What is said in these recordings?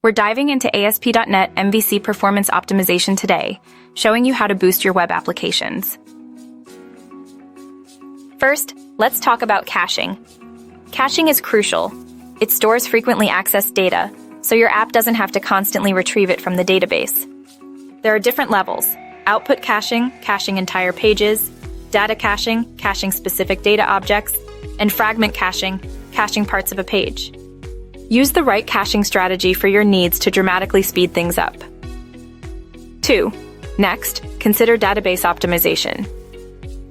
We're diving into ASP.NET MVC performance optimization today, showing you how to boost your web applications. First, let's talk about caching. Caching is crucial. It stores frequently accessed data, so your app doesn't have to constantly retrieve it from the database. There are different levels: output caching, caching entire pages; data caching, caching specific data objects; and fragment caching, caching parts of a page. Use the right caching strategy for your needs to dramatically speed things up. 2. Next, consider database optimization.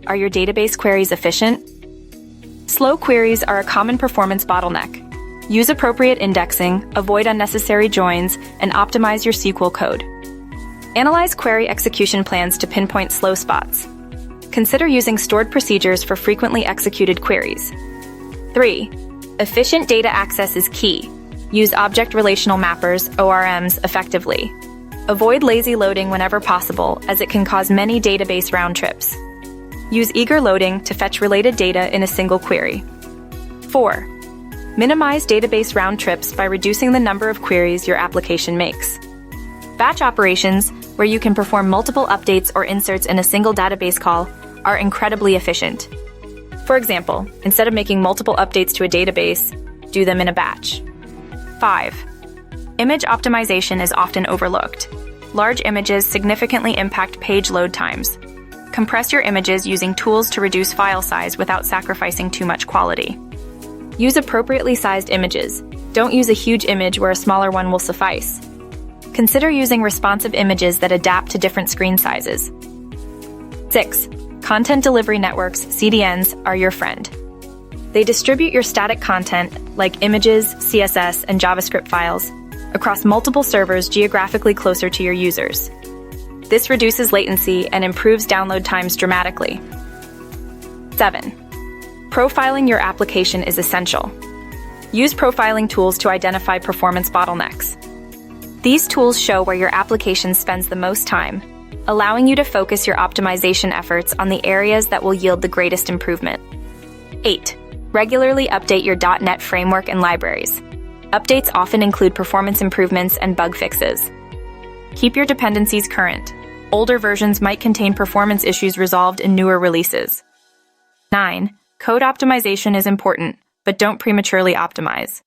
Are your database queries efficient? Slow queries are a common performance bottleneck. Use appropriate indexing, avoid unnecessary joins, and optimize your SQL code. Analyze query execution plans to pinpoint slow spots. Consider using stored procedures for frequently executed queries. 3. Efficient data access is key. Use object relational mappers, ORMs, effectively. Avoid lazy loading whenever possible, as it can cause many database round trips. Use eager loading to fetch related data in a single query. 4. Minimize database round trips by reducing the number of queries your application makes. Batch operations, where you can perform multiple updates or inserts in a single database call, are incredibly efficient. For example, instead of making multiple updates to a database, do them in a batch. 5. Image optimization is often overlooked. Large images significantly impact page load times. Compress your images using tools to reduce file size without sacrificing too much quality. Use appropriately sized images. Don't use a huge image where a smaller one will suffice. Consider using responsive images that adapt to different screen sizes. 6. Content delivery networks, CDNs, are your friend. They distribute your static content, like images, CSS, and JavaScript files, across multiple servers geographically closer to your users. This reduces latency and improves download times dramatically. 7. Profiling your application is essential. Use profiling tools to identify performance bottlenecks. These tools show where your application spends the most time, allowing you to focus your optimization efforts on the areas that will yield the greatest improvement. 8. Regularly update your .NET framework and libraries. Updates often include performance improvements and bug fixes. Keep your dependencies current. Older versions might contain performance issues resolved in newer releases. 9. Code optimization is important, but don't prematurely optimize.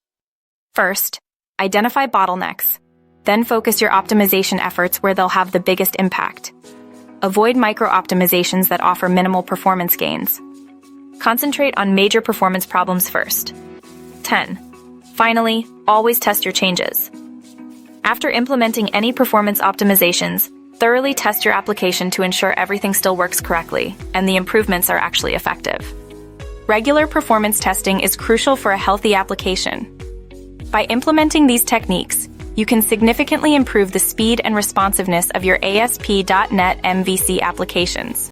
First, identify bottlenecks. Then focus your optimization efforts where they'll have the biggest impact. Avoid micro-optimizations that offer minimal performance gains. Concentrate on major performance problems first. 10. Finally, always test your changes. After implementing any performance optimizations, thoroughly test your application to ensure everything still works correctly and the improvements are actually effective. Regular performance testing is crucial for a healthy application. By implementing these techniques, you can significantly improve the speed and responsiveness of your ASP.NET MVC applications.